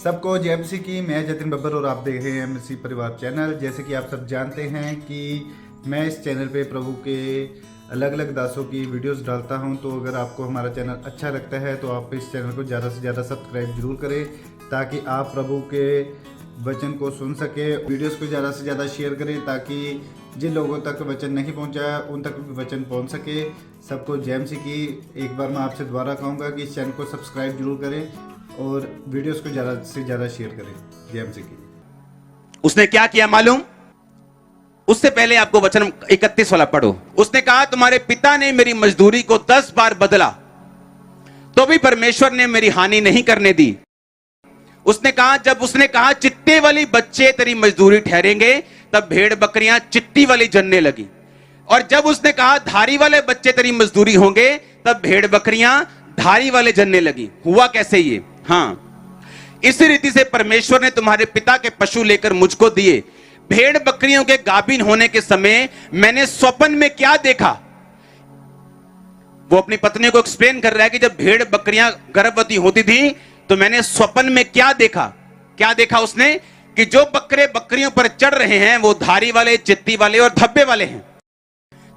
सबको जय मसीह की। मैं जतिन बब्बर और आप देख रहे हैं मसीह परिवार चैनल। जैसे कि आप सब जानते हैं कि मैं इस चैनल पे प्रभु के अलग अलग दासों की वीडियोस डालता हूं, तो अगर आपको हमारा चैनल अच्छा लगता है तो आप इस चैनल को ज़्यादा से ज़्यादा सब्सक्राइब जरूर करें, ताकि आप प्रभु के वचन को सुन सके। वीडियोस को ज़्यादा से ज़्यादा शेयर करें, ताकि जिन लोगों तक वचन नहीं पहुंचा उन तक भी वचन पहुंच सके। सबको जय मसीह की। एक बार मैं आपसे दोबारा कहूँगा कि इस चैनल को सब्सक्राइब जरूर करें और वीडियोस को ज़्यादा से ज़्यादा शेयर करें। जय मसीह की। उसने क्या किया मालूम? उससे पहले आपको वचन 31 वाला पढ़ो। उसने कहा, तुम्हारे पिता ने मेरी मजदूरी को 10 बार बदला, तो भी परमेश्वर ने मेरी हानि नहीं करने दी। उसने कहा चित्ते वाली बच्चे तेरी मजदूरी ठहरेंगे, तब भेड़ बकरियां चिट्टी वाली जनने लगी। और जब उसने कहा धारी वाले बच्चे तेरी मजदूरी होंगे, तब भेड़ बकरियां धारी वाले जनने लगी। हुआ कैसे ये? हाँ, इसी रीति से परमेश्वर ने तुम्हारे पिता के पशु लेकर मुझको दिए। भेड़ बकरियों के गाभिन होने के समय मैंने स्वप्न में क्या देखा? वो अपनी पत्नी को एक्सप्लेन कर रहा है कि जब भेड़ बकरियां गर्भवती होती थी तो मैंने स्वप्न में क्या देखा। क्या देखा उसने? कि जो बकरे बकरियों पर चढ़ रहे हैं वो धारी वाले, चित्ती वाले और धब्बे वाले हैं।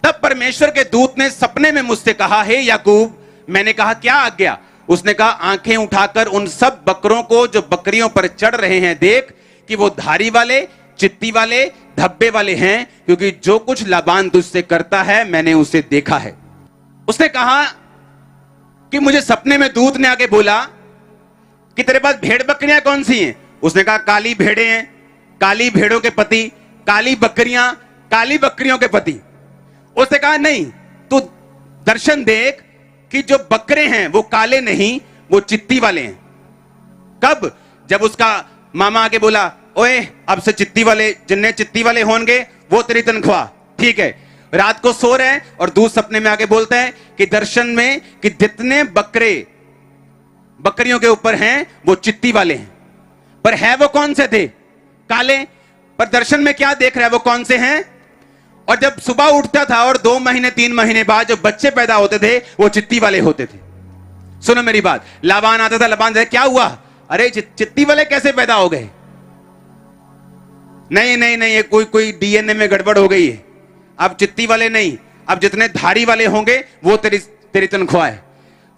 तब परमेश्वर के दूत ने सपने में मुझसे कहा, हे याकूब। मैंने कहा, क्या आज्ञा? उसने कहा, आंखें उठाकर उन सब बकरों को जो बकरियों पर चढ़ रहे हैं देख कि वो धारी वाले, चित्ती वाले, धब्बे वाले हैं, क्योंकि जो कुछ लाबान तुझसे करता है मैंने उसे देखा है। उसने कहा कि मुझे सपने में दूत ने आके बोला कि तेरे पास भेड़ बकरियां कौन सी हैं? उसने कहा, काली भेड़ें हैं, काली भेड़ों के पति, काली बकरियां, काली बकरियों के पति। उसने कहा, नहीं, तू दर्शन देख कि जो बकरे हैं वो काले नहीं, वो चित्ती वाले हैं। कब? जब उसका मामा आके बोला, ओए अब से चित्ती वाले, जिन्ने चित्ती वाले होंगे वो तेरी तनख्वाह। ठीक है। रात को सो रहे हैं और दूध सपने में आके बोलता है कि दर्शन में कि जितने बकरे बकरियों के ऊपर हैं वो चित्ती वाले हैं, पर है वो कौन से थे? काले। पर दर्शन में क्या देख रहा है? वो कौन से हैं? और जब सुबह उठता था और 2 महीने 3 महीने बाद जो बच्चे पैदा होते थे वो चित्ती वाले होते थे। सुनो मेरी बात। लाबान आता था, लाबान क्या हुआ? अरे चित्ती वाले कैसे पैदा हो गए? नहीं नहीं नहीं, ये कोई डीएनए में गड़बड़ हो गई है। अब चित्ती वाले नहीं, अब जितने धारी वाले होंगे वो तेरी तनख्वाह है।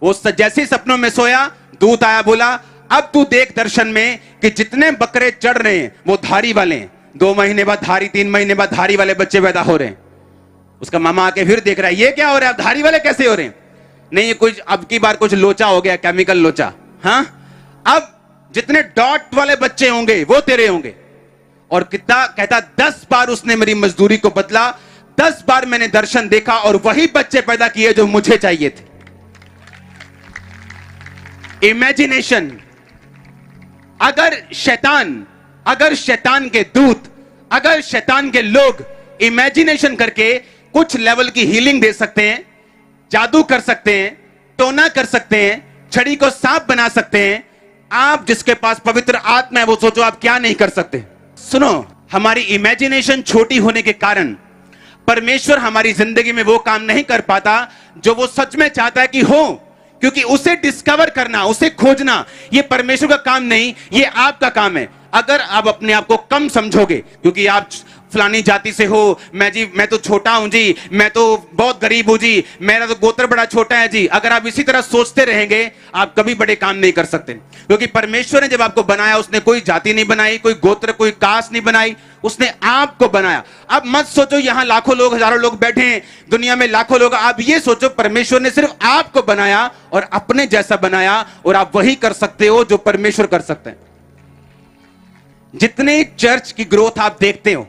वो जैसे ही सपनों में सोया, दूत आया, बोला, अब तू देख दर्शन में कि जितने बकरे चढ़ रहे हैं वो धारी वाले हैं। 2 महीने बाद धारी, 3 महीने बाद धारी वाले बच्चे पैदा हो रहे हैं। उसका मामा आके फिर देख रहा है, ये क्या हो रहा है? धारी वाले कैसे हो रहे हैं? नहीं, ये कुछ अब की बार कुछ लोचा हो गया, केमिकल लोचा। हाँ, अब जितने डॉट वाले बच्चे होंगे वो तेरे होंगे। और कितना कहता, 10 बार उसने मेरी मजदूरी को बदला, 10 बार मैंने दर्शन देखा और वही बच्चे पैदा किए जो मुझे चाहिए थे। इमेजिनेशन। अगर शैतान के दूत, अगर शैतान के लोग इमेजिनेशन करके कुछ लेवल की हीलिंग दे सकते हैं, जादू कर सकते हैं, टोना कर सकते हैं, छड़ी को सांप बना सकते हैं, आप जिसके पास पवित्र आत्मा है वो सोचो आप क्या नहीं कर सकते। सुनो, हमारी इमेजिनेशन छोटी होने के कारण परमेश्वर हमारी जिंदगी में वो काम नहीं कर पाता जो वो सच में चाहता है कि हो, क्योंकि उसे डिस्कवर करना, उसे खोजना, ये परमेश्वर का काम नहीं, ये आपका काम है। अगर आप अपने आप को कम समझोगे क्योंकि आप फलानी जाति से हो, मैं तो छोटा हूं जी, मैं तो बहुत गरीब हूं जी, मेरा तो गोत्र बड़ा छोटा है जी, अगर आप इसी तरह सोचते रहेंगे आप कभी बड़े काम नहीं कर सकते। क्योंकि परमेश्वर ने जब आपको बनाया उसने कोई जाति नहीं बनाई, कोई गोत्र, कोई कास्ट नहीं बनाई, उसने आपको बनाया। अब मत सोचो यहां लाखों लोग, हजारों लोग बैठे हैं, दुनिया में लाखों लोग। आप ये सोचो परमेश्वर ने सिर्फ आपको बनाया और अपने जैसा बनाया, और आप वही कर सकते हो जो परमेश्वर कर सकते हैं। जितने चर्च की ग्रोथ आप देखते हो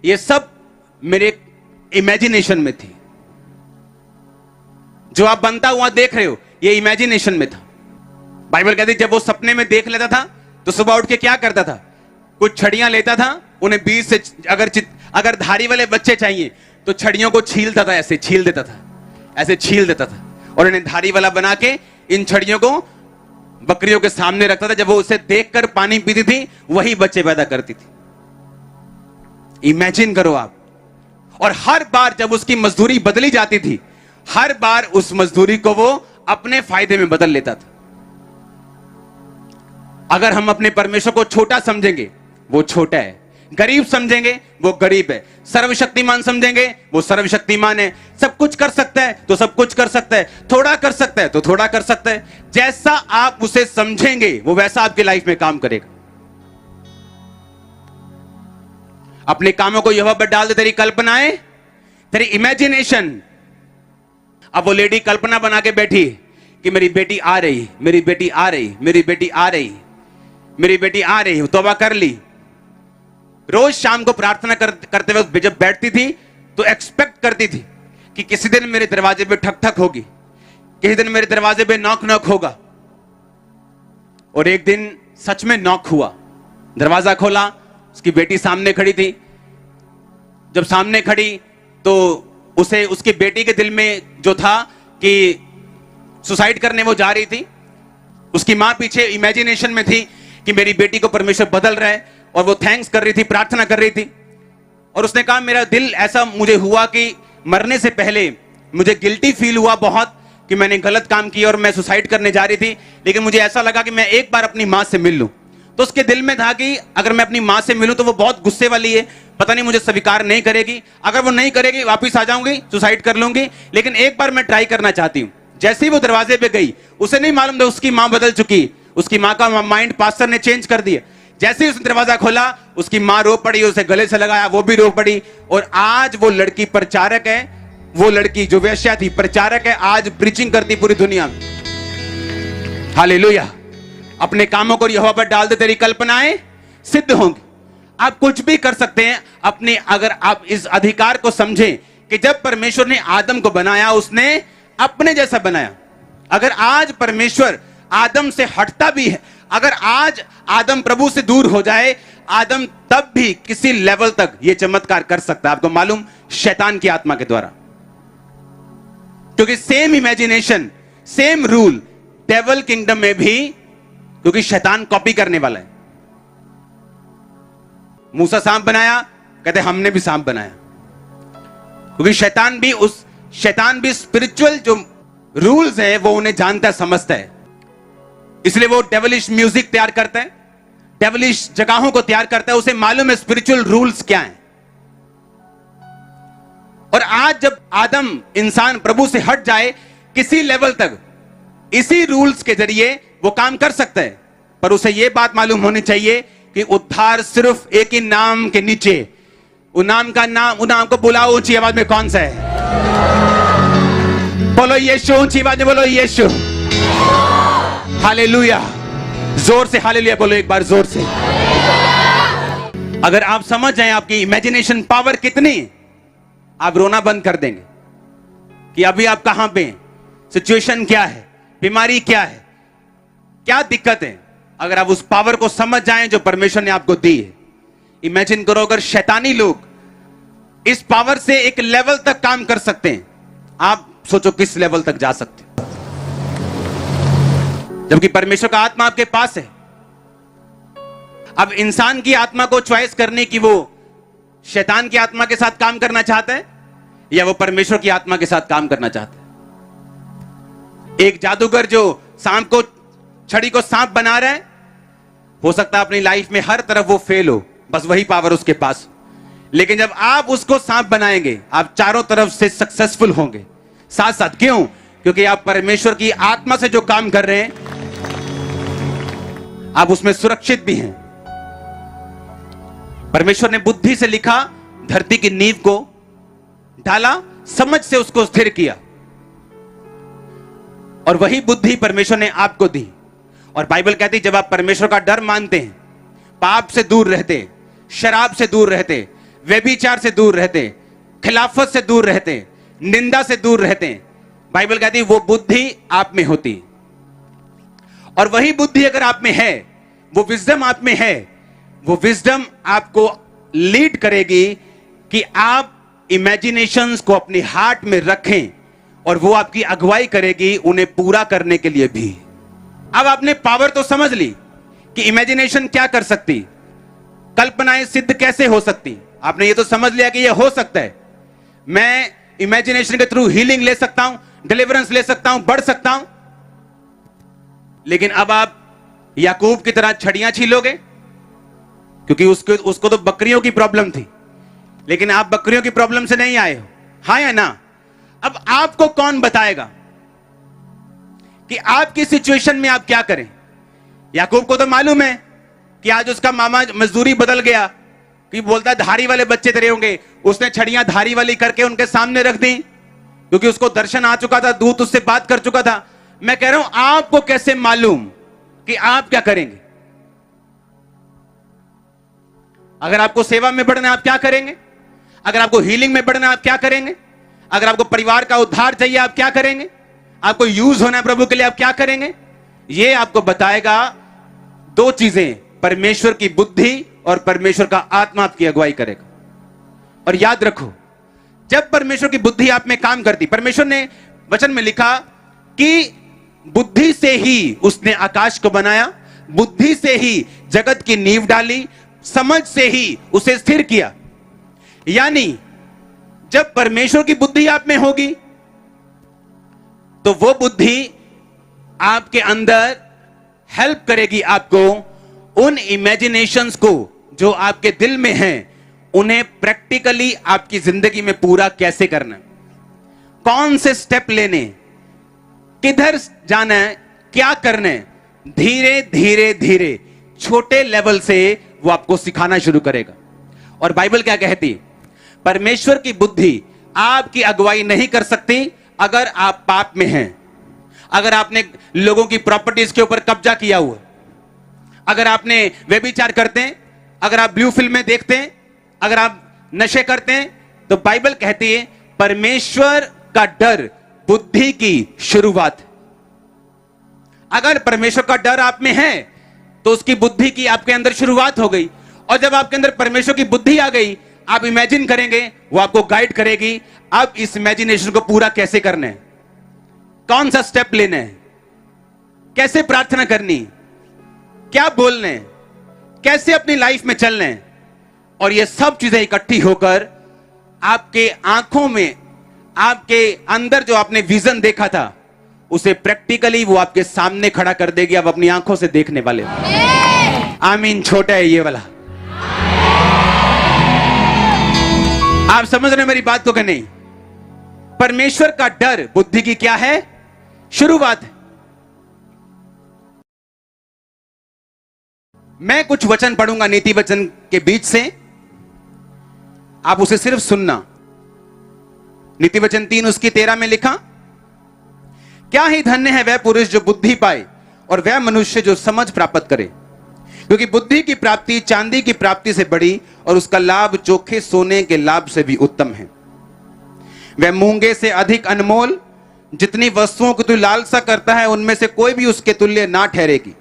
ये सब मेरे इमेजिनेशन में थी। जो आप बनता हुआ देख रहे हो ये इमेजिनेशन में था। बाइबल कहती जब वो सपने में देख लेता था तो सुबह उठ के क्या करता था? कुछ छड़ियां लेता था, उन्हें बीच से अगर धारी वाले बच्चे चाहिए तो छड़ियों को छीलता था, ऐसे छील देता था, ऐसे छील देता था, और इन्हें धारी वाला बना के इन छड़ियों को बकरियों के सामने रखता था। जब वो उसे देखकर पानी पीती थी वही बच्चे पैदा करती थी। इमेजिन करो आप। और हर बार जब उसकी मजदूरी बदली जाती थी, हर बार उस मजदूरी को वो अपने फायदे में बदल लेता था। अगर हम अपने परमेश्वर को छोटा समझेंगे, वो छोटा है। गरीब समझेंगे, वो गरीब है। सर्वशक्तिमान समझेंगे, वो सर्वशक्तिमान है। सब कुछ कर सकता है तो सब कुछ कर सकता है, थोड़ा कर सकता है तो थोड़ा कर सकता है। जैसा आप उसे समझेंगे वो वैसा आपकी लाइफ में काम करेगा। अपने कामों को यहोवा पर डाल दे, तेरी कल्पनाएं, तेरी इमेजिनेशन। अब वो लेडी कल्पना बना के बैठी कि मेरी बेटी आ रही, मेरी बेटी आ रही, मेरी बेटी आ रही, मेरी बेटी आ रही। तौबा कर ली। रोज शाम को प्रार्थना करते वक्त जब बैठती थी तो एक्सपेक्ट करती थी कि किसी दिन मेरे दरवाजे पे ठक ठक होगी, किसी दिन मेरे दरवाजे पे नॉक नॉक होगा। और एक दिन सच में नॉक हुआ। दरवाजा खोला, उसकी बेटी सामने खड़ी थी। जब सामने खड़ी तो उसे, उसकी बेटी के दिल में जो था कि सुसाइड करने वो जा रही थी। उसकी मां पीछे इमेजिनेशन में थी कि मेरी बेटी को परमेश्वर बदल रहा है, और वो थैंक्स कर रही थी, प्रार्थना कर रही थी। और उसने कहा मेरा दिल ऐसा मुझे हुआ कि मरने से पहले मुझे गिल्टी फील हुआ बहुत कि मैंने गलत काम किया और मैं सुसाइड करने जा रही थी, लेकिन मुझे ऐसा लगा कि मैं एक बार अपनी मां से मिल लूं। तो उसके दिल में था कि अगर मैं अपनी मां से मिलूं तो वो बहुत गुस्से वाली है, पता नहीं मुझे स्वीकार नहीं करेगी। अगर वो नहीं करेगी वापिस आ जाऊंगी, सुसाइड कर लूंगी, लेकिन एक बार मैं ट्राई करना चाहती हूं। जैसे ही वो दरवाजे पे गई, उसे नहीं मालूम था उसकी मां बदल चुकी। उसकी मां का माइंड पास्टर ने चेंज कर दिया। जैसे ही उसने दरवाजा खोला, उसकी मां रो पड़ी, उसे गले से लगाया, वो भी रो पड़ी। और आज वो लड़की प्रचारक है, वो लड़की जो वेश्या थी प्रचारक है, आज प्रीचिंग करती पूरी दुनिया में। हालेलुया। अपने कामों को यहोवा पर डाल दे, तेरी कल्पनाएं सिद्ध होंगी। आप कुछ भी कर सकते हैं अपने, अगर आप इस अधिकार को समझें कि जब परमेश्वर ने आदम को बनाया उसने अपने जैसा बनाया। अगर आज परमेश्वर आदम से हटता भी है, अगर आज आदम प्रभु से दूर हो जाए, आदम तब भी किसी लेवल तक यह चमत्कार कर सकता है। आपको मालूम, शैतान की आत्मा के द्वारा। क्योंकि same imagination, same rule devil kingdom में भी, क्योंकि शैतान कॉपी करने वाला है। मूसा सांप बनाया, कहते हमने भी सांप बनाया। क्योंकि शैतान भी स्पिरिचुअल जो रूल्स है वो उन्हें जानता है, समझता है। इसलिए वो डेविलिश म्यूजिक तैयार करता है, डेविलिश जगहों को तैयार करता है। उसे मालूम है स्पिरिचुअल रूल्स क्या हैं। और आज जब आदम इंसान प्रभु से हट जाए किसी लेवल तक, इसी रूल्स के जरिए वो काम कर सकता है। पर उसे यह बात मालूम होनी चाहिए कि उद्धार सिर्फ एक ही नाम के नीचे, उस नाम का नाम, उस नाम को बुलाओ ऊंची आवाज में, कौन सा है? बोलो यीशु, ऊंची आवाज में बोलो यीशु। हालेलुया। जोर से हालेलुया बोलो एक बार, जोर से। अगर आप समझ जाएं आपकी इमेजिनेशन पावर कितनी, आप रोना बंद कर देंगे कि अभी आप कहां पे हैं, सिचुएशन क्या है, बीमारी क्या है, क्या दिक्कत है। अगर आप उस पावर को समझ जाएं जो परमेश्वर ने आपको दी है। इमेजिन करो अगर शैतानी लोग इस पावर से एक लेवल तक काम कर सकते हैं, आप सोचो किस लेवल तक जा सकते हैं। जबकि परमेश्वर का आत्मा आपके पास है। अब इंसान की आत्मा को चॉइस करने की, वो शैतान की आत्मा के साथ काम करना चाहता है या वो परमेश्वर की आत्मा के साथ काम करना चाहता है। एक जादूगर जो सांप को, छड़ी को सांप बना रहा है, हो सकता है अपनी लाइफ में हर तरफ वो फेल हो, बस वही पावर उसके पास। लेकिन जब आप उसको सांप बनाएंगे, आप चारों तरफ से सक्सेसफुल होंगे साथ साथ। क्यों? क्योंकि आप परमेश्वर की आत्मा से जो काम कर रहे हैं आप उसमें सुरक्षित भी हैं। परमेश्वर ने बुद्धि से लिखा, धरती की नींव को डाला, समझ से उसको स्थिर किया, और वही बुद्धि परमेश्वर ने आपको दी। और बाइबल कहती है जब आप परमेश्वर का डर मानते हैं, पाप से दूर रहते, शराब से दूर रहते, व्यभिचार से दूर रहते, खिलाफत से दूर रहते, निंदा से दूर रहते, बाइबल कहती है वो बुद्धि आप में होती। और वही बुद्धि अगर आप में है, वो विजडम आप में है, वो विजडम आपको लीड करेगी कि आप इमेजिनेशंस को अपने हार्ट में रखें, और वो आपकी अगुवाई करेगी उन्हें पूरा करने के लिए भी। अब आपने पावर तो समझ ली कि इमेजिनेशन क्या कर सकती, कल्पनाएं सिद्ध कैसे हो सकती। आपने ये तो समझ लिया कि ये हो सकता है, मैं इमेजिनेशन के थ्रू हीलिंग ले सकता हूं, डिलीवरेंस ले सकता हूं, बढ़ सकता हूं। लेकिन अब आप याकूब की तरह छड़ियां छीलोगे? क्योंकि उसको तो बकरियों की प्रॉब्लम थी, लेकिन आप बकरियों की प्रॉब्लम से नहीं आए हो, हाँ या ना? अब आपको कौन बताएगा कि आपकी सिचुएशन में आप क्या करें? याकूब को तो मालूम है कि आज उसका मामा मजदूरी बदल गया, कि बोलता है धारी वाले बच्चे तेरे होंगे। उसने छड़ियां धारी वाली करके उनके सामने रख दी, क्योंकि उसको दर्शन आ चुका था, दूत उससे बात कर चुका था। मैं कह रहा हूं, आपको कैसे मालूम कि आप क्या करेंगे? अगर आपको सेवा में बढ़ना है, आप क्या करेंगे? अगर आपको हीलिंग में बढ़ना है, आप क्या करेंगे? अगर आपको परिवार का उद्धार चाहिए, आप क्या करेंगे? आपको यूज होना है प्रभु के लिए, आप क्या करेंगे? यह आपको बताएगा दो चीजें, परमेश्वर की बुद्धि और परमेश्वर का आत्मा आपकी अगुवाई करेगा। और याद रखो, जब परमेश्वर की बुद्धि आप में काम करती, परमेश्वर ने वचन में लिखा कि बुद्धि से ही उसने आकाश को बनाया, बुद्धि से ही जगत की नींव डाली, समझ से ही उसे स्थिर किया। यानी जब परमेश्वर की बुद्धि आप में होगी, तो वो बुद्धि आपके अंदर हेल्प करेगी आपको उन इमेजिनेशंस को जो आपके दिल में हैं, उन्हें प्रैक्टिकली आपकी जिंदगी में पूरा कैसे करना, कौन से स्टेप लेने, किधर जाना है, क्या करना है, धीरे धीरे धीरे छोटे लेवल से वो आपको सिखाना शुरू करेगा। और बाइबल क्या कहती? परमेश्वर की बुद्धि आपकी अगुवाई नहीं कर सकती अगर आप पाप में हैं, अगर आपने लोगों की प्रॉपर्टीज के ऊपर कब्जा किया हुआ, अगर आपने व्यभिचार करते हैं, अगर आप ब्लू फिल्में देखते हैं, अगर आप नशे करते हैं, तो बाइबल कहती है परमेश्वर का डर बुद्धि की शुरुआत है। अगर परमेश्वर का डर आप में है, तो उसकी बुद्धि की आपके अंदर शुरुआत हो गई। और जब आपके अंदर परमेश्वर की बुद्धि आ गई, आप इमेजिन करेंगे, वो आपको गाइड करेगी अब इस इमेजिनेशन को पूरा कैसे करना है, कौन सा स्टेप लेना है, कैसे प्रार्थना करनी, क्या बोलना है, कैसे अपनी लाइफ में चलना है। और ये सब चीजें इकट्ठी होकर आपके आंखों में, आपके अंदर जो आपने विजन देखा था, उसे प्रैक्टिकली वो आपके सामने खड़ा कर देगी। आप अपनी आंखों से देखने वाले हो। आमीन। छोटा है ये वाला। आप समझ रहे हैं मेरी बात को कि नहीं? परमेश्वर का डर बुद्धि की क्या है? शुरुआत है। मैं कुछ वचन पढ़ूंगा नीति वचन के बीच से, आप उसे सिर्फ सुनना। नीति वचन 3 उसकी 13 में लिखा, क्या ही धन्य है वह पुरुष जो बुद्धि पाए और वह मनुष्य जो समझ प्राप्त करे, क्योंकि बुद्धि की प्राप्ति चांदी की प्राप्ति से बड़ी और उसका लाभ चोखे सोने के लाभ से भी उत्तम है। वह मूंगे से अधिक अनमोल, जितनी वस्तुओं की तू लालसा करता है उनमें से कोई भी उसके तुल्य ना ठहरेगी।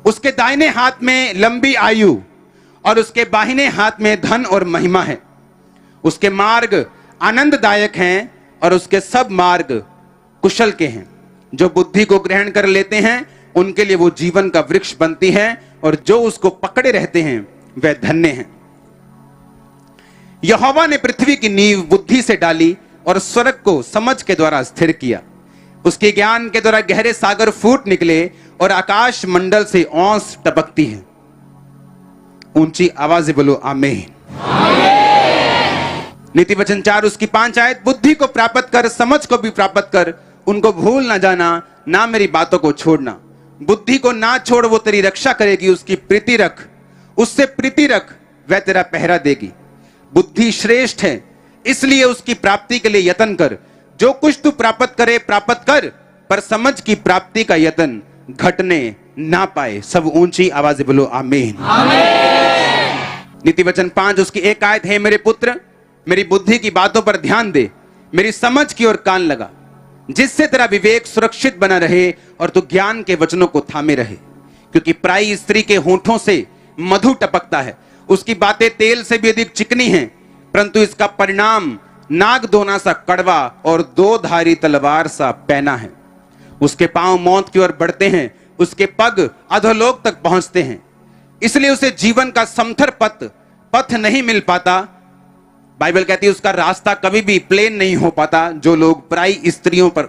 उसके दाहिने हाथ में लंबी आयु और उसके बाहिने हाथ में धन और महिमा है। उसके मार्ग आनंददायक हैं और उसके सब मार्ग कुशल के हैं। जो बुद्धि को ग्रहण कर लेते हैं उनके लिए वो जीवन का वृक्ष बनती है, और जो उसको पकड़े रहते हैं वह धन्य हैं। यहोवा ने पृथ्वी की नींव बुद्धि से डाली और स्वर्ग को समझ के द्वारा स्थिर किया। उसके ज्ञान के द्वारा गहरे सागर फूट निकले और आकाश मंडल से औंस टपकती है। ऊंची आवाज से बोलो आमीन। नीति वचन 4 उसकी 5 आयत, बुद्धि को प्राप्त कर, समझ को भी प्राप्त कर, उनको भूल ना जाना, ना मेरी बातों को छोड़ना। बुद्धि को ना छोड़, वो तेरी रक्षा करेगी। उसकी प्रीति रख, उससे प्रीति रख, वह तेरा पहरा देगी। बुद्धि श्रेष्ठ है, इसलिए उसकी प्राप्ति के लिए यत्न कर। जो कुछ तू प्राप्त करे प्राप्त कर, पर समझ की प्राप्ति का यत्न घटने ना पाए। सब ऊंची आवाज से बोलो आमीन। नीति वचन 5 उसकी 1 आयत है, मेरे पुत्र मेरी बुद्धि की बातों पर ध्यान दे, मेरी समझ की ओर कान लगा, जिससे तेरा विवेक सुरक्षित बना रहे और तू ज्ञान के वचनों को थामे रहे। क्योंकि पराई स्त्री के होठों से मधु टपकता है, उसकी बातें तेल से भी अधिक चिकनी हैं, परंतु इसका परिणाम नागदोना सा कड़वा और 2 धारी तलवार सा पैना है। उसके पांव मौत की ओर बढ़ते हैं, उसके पग अधोलोक तक पहुंचते हैं, इसलिए उसे जीवन का समथर पथ नहीं मिल पाता। बाइबल कहती है उसका रास्ता कभी भी प्लेन नहीं हो पाता। जो लोग पराई स्त्रियों पर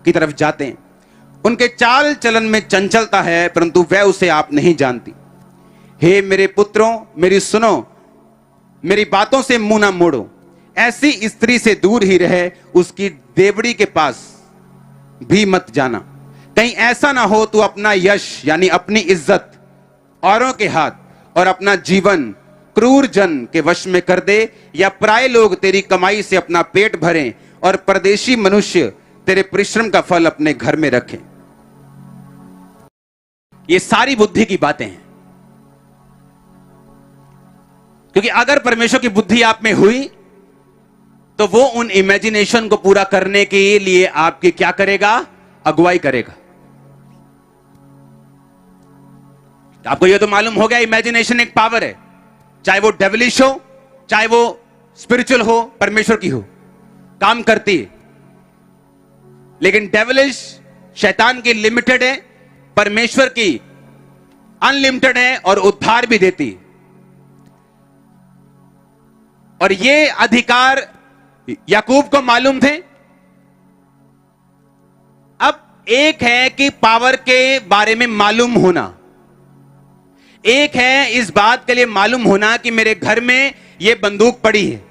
की तरफ जाते हैं, उनके चाल चलन में चंचलता है, परंतु वह उसे आप नहीं जानती। हे मेरे पुत्रों, मेरी सुनो, मेरी बातों से मुंह ना मोड़ो। ऐसी स्त्री से दूर ही रहे, उसकी देवड़ी के पास भी मत जाना। कहीं ऐसा ना हो तू अपना यश यानी अपनी इज्जत औरों के हाथ और अपना जीवन क्रूर जन के वश में कर दे, या पराये लोग तेरी कमाई से अपना पेट भरें और परदेशी मनुष्य तेरे परिश्रम का फल अपने घर में रखें। ये सारी बुद्धि की बातें हैं, क्योंकि अगर परमेश्वर की बुद्धि आप में हुई तो वो उन इमेजिनेशन को पूरा करने के लिए आपकी क्या करेगा? अगुवाई करेगा। आपको यह तो मालूम हो गया, इमेजिनेशन एक पावर है, चाहे वो डेविलिश हो, चाहे वो स्पिरिचुअल हो, परमेश्वर की हो, काम करती है। लेकिन डेविलिश शैतान की लिमिटेड है, परमेश्वर की अनलिमिटेड है और उद्धार भी देती है। और ये अधिकार याकूब को मालूम थे। अब एक है कि पावर के बारे में मालूम होना, एक है इस बात के लिए मालूम होना कि मेरे घर में यह बंदूक पड़ी है,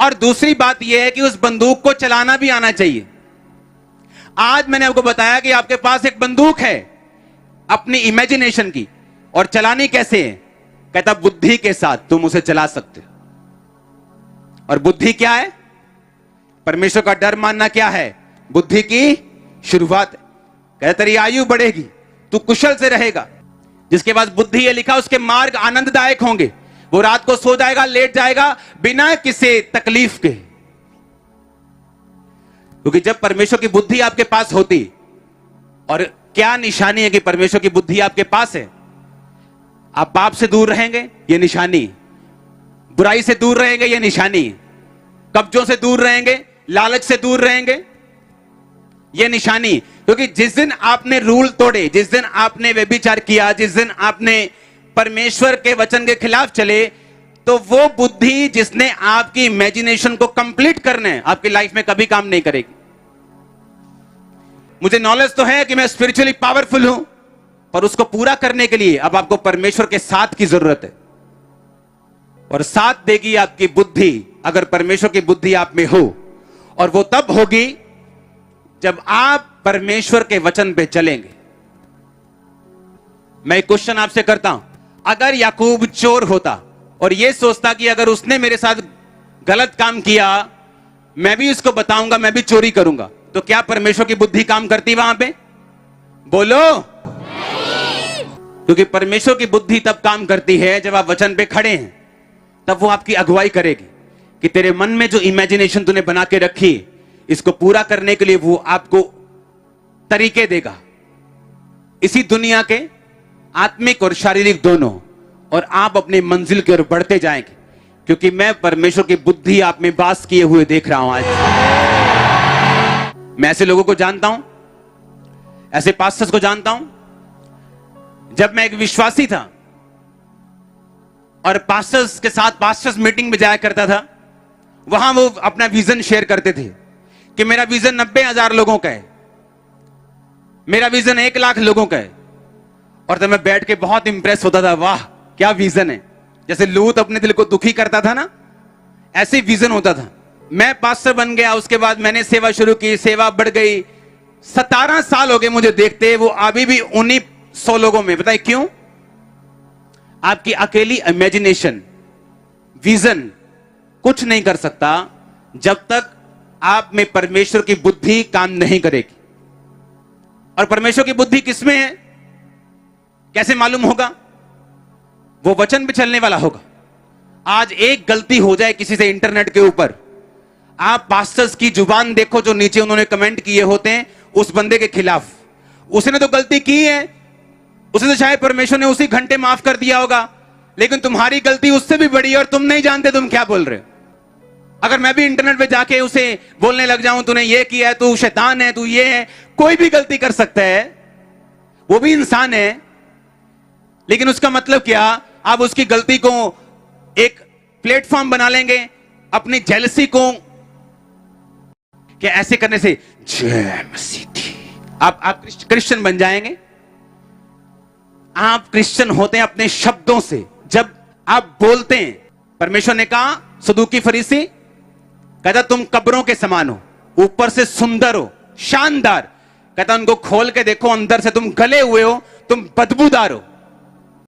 और दूसरी बात यह है कि उस बंदूक को चलाना भी आना चाहिए। आज मैंने आपको बताया कि आपके पास एक बंदूक है अपनी इमेजिनेशन की, और चलानी कैसे है? कहता बुद्धि के साथ तुम उसे चला सकते हो। और बुद्धि क्या है? परमेश्वर का डर मानना क्या है? बुद्धि की शुरुआत है। कहता तेरी आयु बढ़ेगी, तू कुशल से रहेगा। जिसके पास बुद्धि है, लिखा उसके मार्ग आनंददायक होंगे। वो रात को सो जाएगा, लेट जाएगा बिना किसी तकलीफ के। क्योंकि जब परमेश्वर की बुद्धि आपके पास होती, और क्या निशानी है कि परमेश्वर की बुद्धि आपके पास है? आप पाप से दूर रहेंगे, यह निशानी। बुराई से दूर रहेंगे, यह निशानी। कब्जों से दूर रहेंगे, लालच से दूर रहेंगे, यह निशानी। क्योंकि जिस दिन आपने रूल तोड़े, जिस दिन आपने व्यभिचार किया, जिस दिन आपने परमेश्वर के वचन के खिलाफ चले, तो वो बुद्धि जिसने आपकी इमेजिनेशन को कंप्लीट करना है, आपकी लाइफ में कभी काम नहीं करेगी। मुझे नॉलेज तो है कि मैं स्पिरिचुअली पावरफुल हूं, पर उसको पूरा करने के लिए अब आपको परमेश्वर के साथ की जरूरत है। और साथ देगी आपकी बुद्धि, अगर परमेश्वर की बुद्धि आप में हो। और वो तब होगी जब आप परमेश्वर के वचन पे चलेंगे। मैं एक क्वेश्चन आपसे करता हूं, अगर याकूब चोर होता और यह सोचता कि अगर उसने मेरे साथ गलत काम किया, मैं भी उसको बताऊंगा, मैं भी चोरी करूंगा, तो क्या परमेश्वर की बुद्धि काम करती वहां पे? बोलो। क्योंकि परमेश्वर की बुद्धि तब काम करती है जब आप वचन पे खड़े हैं, तब वो आपकी अगुवाई करेगी कि तेरे मन में जो इमेजिनेशन तूने बना के रखी, इसको पूरा करने के लिए वो आपको तरीके देगा, इसी दुनिया के आत्मिक और शारीरिक दोनों, और आप अपनी मंजिल की ओर बढ़ते जाएंगे। क्योंकि मैं परमेश्वर की बुद्धि आप में वास किए हुए देख रहा हूं। आज मैं ऐसे लोगों को जानता हूं, ऐसे पास्टर्स को जानता हूं। जब मैं एक विश्वासी था और पास्टर्स के साथ पास्टर्स मीटिंग में जाया करता था, वहां वो अपना विजन शेयर करते थे कि मेरा विजन 90,000 लोगों का है, मेरा विजन 1 लाख लोगों का है। और तब मैं बैठ के बहुत इंप्रेस होता था, वाह क्या विजन है। जैसे लूत अपने दिल को दुखी करता था ना, ऐसे विजन होता था। मैं पास्टर बन गया, उसके बाद मैंने सेवा शुरू की, सेवा बढ़ गई। 17 साल हो गए मुझे देखते, वो अभी भी उन्हीं 100 लोगों में। बताइए क्यों? आपकी अकेली इमेजिनेशन, विजन कुछ नहीं कर सकता जब तक आप में परमेश्वर की बुद्धि काम नहीं करेगी। और परमेश्वर की बुद्धि किसमें है, कैसे मालूम होगा? वो वचन पे चलने वाला होगा। आज एक गलती हो जाए किसी से इंटरनेट के ऊपर, आप पास्टर्स की जुबान देखो जो नीचे उन्होंने कमेंट किए होते हैं उस बंदे के खिलाफ। उसने तो गलती की है, उसे तो शायद परमेश्वर ने उसी घंटे माफ कर दिया होगा, लेकिन तुम्हारी गलती उससे भी बड़ी है और तुम नहीं जानते तुम क्या बोल रहे हो। अगर मैं भी इंटरनेट पे जाके उसे बोलने लग जाऊं, तूने ये किया है, तू शैतान है, तू ये है, कोई भी गलती कर सकता है, वो भी इंसान है। लेकिन उसका मतलब क्या? आप उसकी गलती को एक प्लेटफॉर्म बना लेंगे अपनी जेलसी को, कि ऐसे करने से जय मसीह थी, आप क्रिश्चियन बन जाएंगे। आप क्रिश्चियन होते हैं अपने शब्दों से। जब आप बोलते हैं, परमेश्वर ने कहा सदूकी फरीसी, कहता तुम कब्रों के समान हो, ऊपर से सुंदर हो, शानदार, कहता उनको खोल के देखो, अंदर से तुम गले हुए हो, तुम बदबूदार हो।